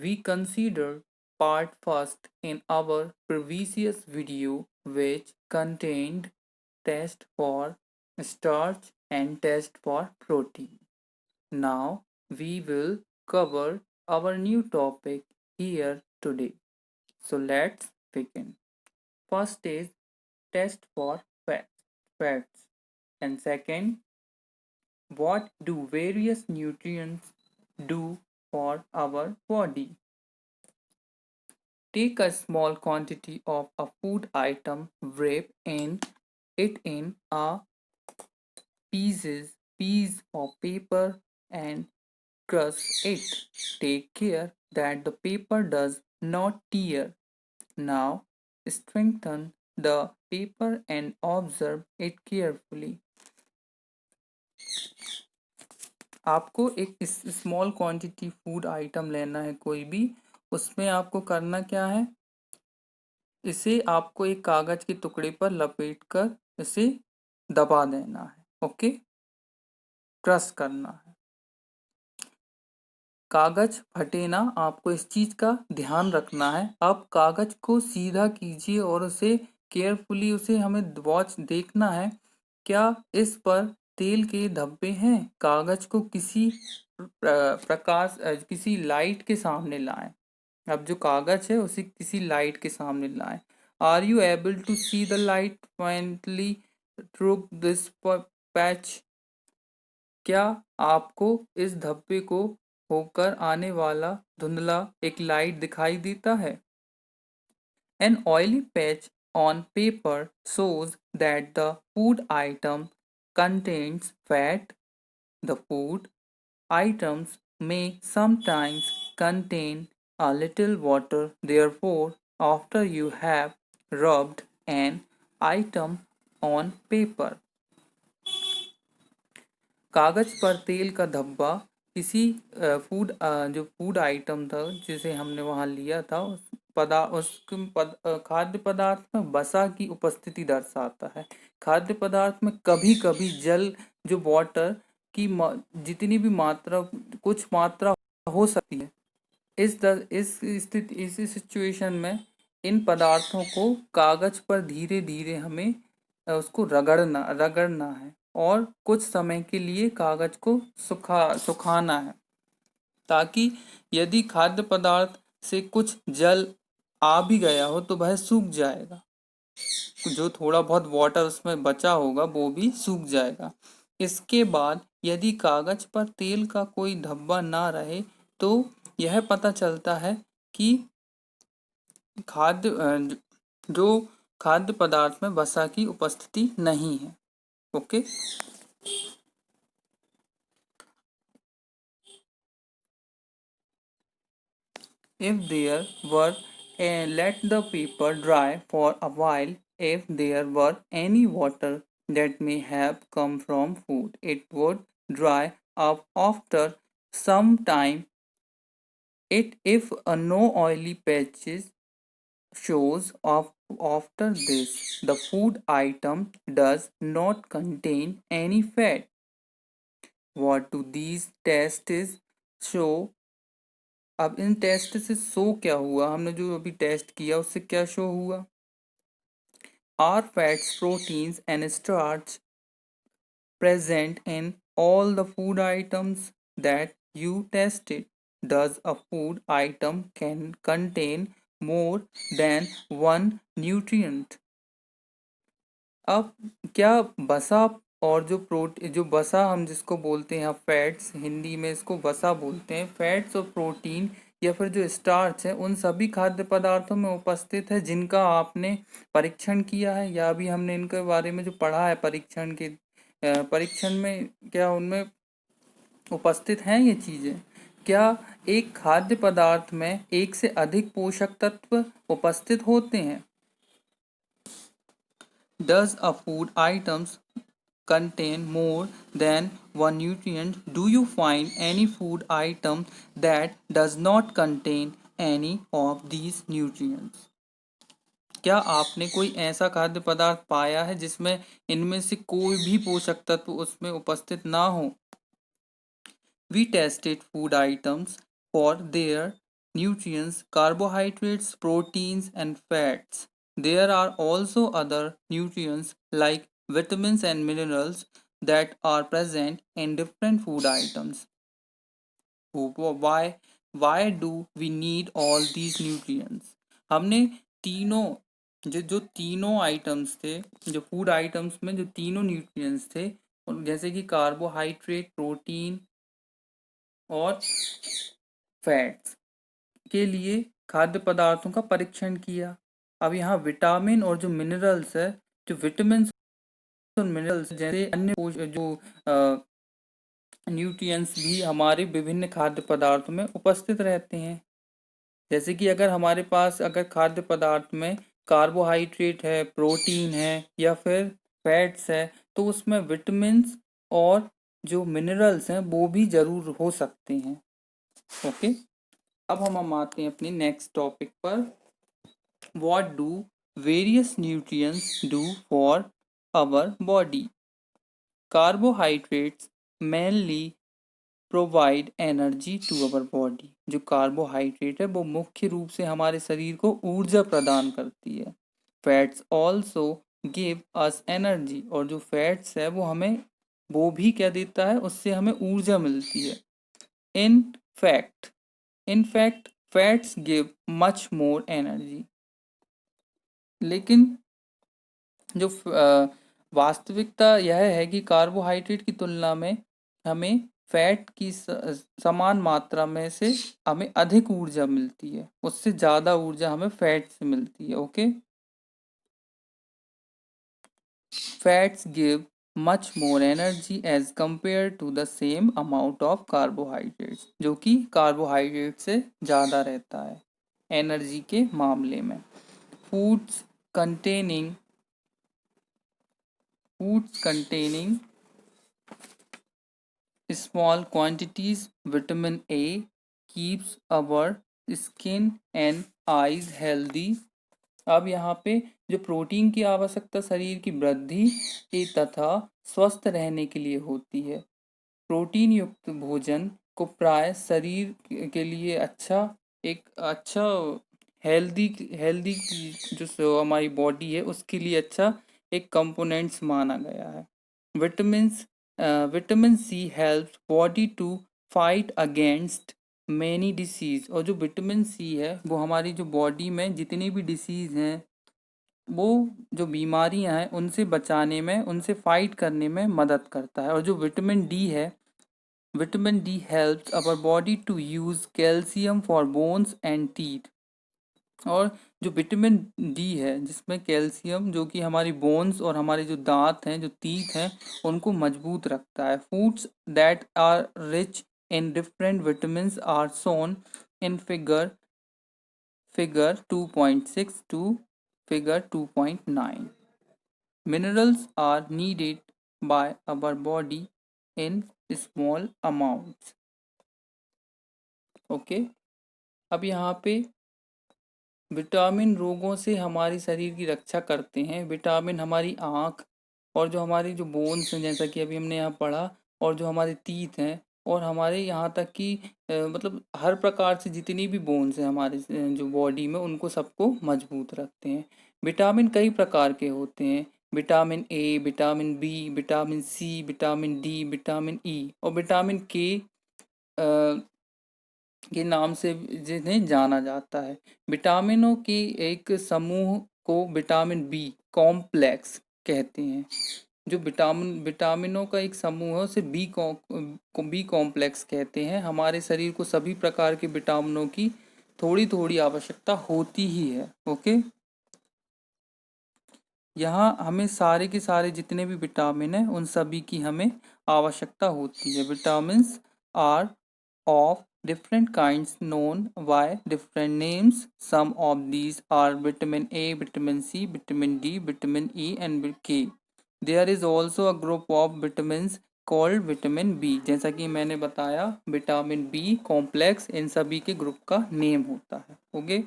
We considered part first in our previous video, which contained test for starch and test for protein. Now we will cover our new topic here today. So let's begin. First is test for fats, and second, what do various nutrients do for our body? Take a small quantity of a food item, wrap it in a piece of paper and crush it. Take care that the paper does not tear. Now strengthen the paper and observe it carefully. आपको एक small quantity food item लेना है कोई भी, उसमें आपको करना क्या है, इसे आपको एक कागज के टुकड़े पर लपेट कर इसे दबा देना है। ओके, क्रश करना है। कागज फटे ना, आपको इस चीज का ध्यान रखना है। अब कागज को सीधा कीजिए और उसे केयरफुली उसे हमें वॉच देखना है क्या इस पर तेल के धब्बे हैं। कागज को किसी प्रकाश किसी लाइट के सामने लाएं। अब जो कागज है उसे किसी लाइट के सामने लाएं। Are you able to see the light finally through this patch? क्या आपको इस धब्बे को होकर आने वाला धुंधला एक लाइट दिखाई देता है? An oily patch on paper shows that the food item contains fat. The food items may sometimes contain a little water. Therefore, after you have rubbed an item on paper, कागज पर तेल का धब्बा किसी जो फूड आइटम था जिसे हमने वहां लिया था उस खाद्य पदार्थ में वसा की उपस्थिति दर्शाता है। खाद्य पदार्थ में कभी कभी जल जो वाटर की जितनी भी मात्रा कुछ मात्रा हो सकती है। इस स्थिति इस सिचुएशन में इन पदार्थों को कागज पर धीरे धीरे हमें उसको रगड़ना है और कुछ समय के लिए कागज को सुखाना है, ताकि यदि खाद्य पदार्थ से कुछ जल आ भी गया हो तो वह सूख जाएगा। जो थोड़ा बहुत वाटर उसमें बचा होगा वो भी सूख जाएगा। इसके बाद यदि कागज पर तेल का कोई धब्बा ना रहे तो यह पता चलता है कि जो खाद्य पदार्थ में वसा की उपस्थिति नहीं है। Okay, if there were let the paper dry for a while. If there were any water that may have come from food, it would dry up after some time. If no oily patches shows up after this, the food item does not contain any fat. What do these tests show? अब इन test से show क्या हुआ, हमने जो अभी test किया उससे क्या शो हुआ? Are fats, proteins and starch present in all the food items that you tested? Does a food item can contain more than one nutrient? अब क्या वसा और जो वसा हम जिसको बोलते हैं फैट्स, हिंदी में इसको वसा बोलते हैं, फैट्स और प्रोटीन या फिर जो स्टार्च है उन सभी खाद्य पदार्थों में उपस्थित है जिनका आपने परीक्षण किया है या अभी हमने इनके बारे में जो पढ़ा है परीक्षण में क्या उनमें उपस्थित हैं ये चीजें? क्या एक खाद्य पदार्थ में एक से अधिक पोषक तत्व उपस्थित होते हैं? Does a food items contain more than one nutrient? Do you find any food item that does not contain any of these nutrients? क्या आपने कोई ऐसा खाद्य पदार्थ पाया है जिसमें इनमें से कोई भी पोषक तत्व उसमें उपस्थित ना हो? We tested food items for their nutrients, carbohydrates, proteins, and fats. There are also other nutrients like vitamins and minerals that are present in different food items. Why do we need all these nutrients? हमने तीनों जो तीनों items थे, जो food items में जो तीनों nutrients थे, जैसे कि कार्बोहाइड्रेट, प्रोटीन और फैट्स के लिए खाद्य पदार्थों का परीक्षण किया। अब यहाँ विटामिन और जो मिनरल्स है, जो विटामिन और मिनरल्स जैसे अन्य जो न्यूट्रिएंट्स भी हमारे विभिन्न खाद्य पदार्थों में उपस्थित रहते हैं। जैसे कि अगर खाद्य पदार्थ में कार्बोहाइड्रेट है, प्रोटीन है या फिर फैट्स है, तो उसमें विटामिन्स और जो मिनरल्स हैं वो भी जरूर हो सकते हैं। ओके, अब हम आते हैं अपने नेक्स्ट टॉपिक पर। What do various nutrients do for our body? Carbohydrates mainly provide energy to our body. जो कार्बोहाइड्रेट है वो मुख्य रूप से हमारे शरीर को ऊर्जा प्रदान करती है। Fats also give us energy, और जो फैट्स है वो भी क्या देता है, उससे हमें ऊर्जा मिलती है। In fact fats give much more energy. लेकिन जो वास्तविकता यह है कि कार्बोहाइड्रेट की तुलना में हमें फैट की समान मात्रा में से हमें अधिक ऊर्जा मिलती है, उससे ज़्यादा ऊर्जा हमें फैट से मिलती है। Okay, fats give much more energy as compare to the same amount of carbohydrates, जो कि कार्बोहाइड्रेट से ज़्यादा रहता है एनर्जी के मामले में। Foods containing small quantities vitamin A keeps our skin and eyes healthy। अब यहाँ पे जो प्रोटीन की आवश्यकता शरीर की वृद्धि तथा स्वस्थ रहने के लिए होती है। प्रोटीन युक्त भोजन को प्राय शरीर के लिए एक अच्छा हेल्दी जो हमारी बॉडी है उसके लिए अच्छा एक कंपोनेंट्स माना गया है। Vitamin C helps body to fight against many disease, और जो विटामिन सी है वो हमारी जो बॉडी में जितनी भी डिसीज हैं, वो जो बीमारियां हैं उनसे बचाने में, उनसे फाइट करने में मदद करता है। और जो विटामिन डी है, vitamin D helps our body to use calcium for bones and teeth. और जो विटामिन डी है जिसमें कैल्शियम, जो कि हमारी बोन्स और हमारे जो दांत हैं, जो टीथ हैं, उनको मजबूत रखता है। Foods that are rich in different vitamin are shown in figure 2.6 to figure 2.9। Minerals are needed by our body in small amounts। Okay, अब यहाँ पे विटामिन रोगों से हमारी शरीर की रक्षा करते हैं। विटामिन हमारी आँख और जो हमारी जो बोन्स हैं, जैसा कि अभी हमने यहाँ पढ़ा, और जो हमारे टीथ हैं, और हमारे यहाँ तक कि मतलब हर प्रकार से जितनी भी बोन्स हैं हमारे जो बॉडी में, उनको सबको मजबूत रखते हैं। विटामिन कई प्रकार के होते हैं। Vitamin A, vitamin B, vitamin C, vitamin D, vitamin E और विटामिन के नाम से जिन्हें जाना जाता है। विटामिनों के एक समूह को विटामिन बी कॉम्प्लेक्स कहते हैं। जो विटामिनों का एक समूह है उसे बी कॉम्प्लेक्स कहते हैं। हमारे शरीर को सभी प्रकार के विटामिनों की थोड़ी थोड़ी आवश्यकता होती ही है। ओके, यहाँ हमें सारे के सारे जितने भी विटामिन हैं उन सभी की हमें आवश्यकता होती है। Vitamins are of different kinds known by different names. Some of these are vitamin A, vitamin C, vitamin D, vitamin E and K. There is also a group of vitamins called vitamin B। जैसा कि मैंने बताया vitamin B complex in सभी के group का name होता है। Okay,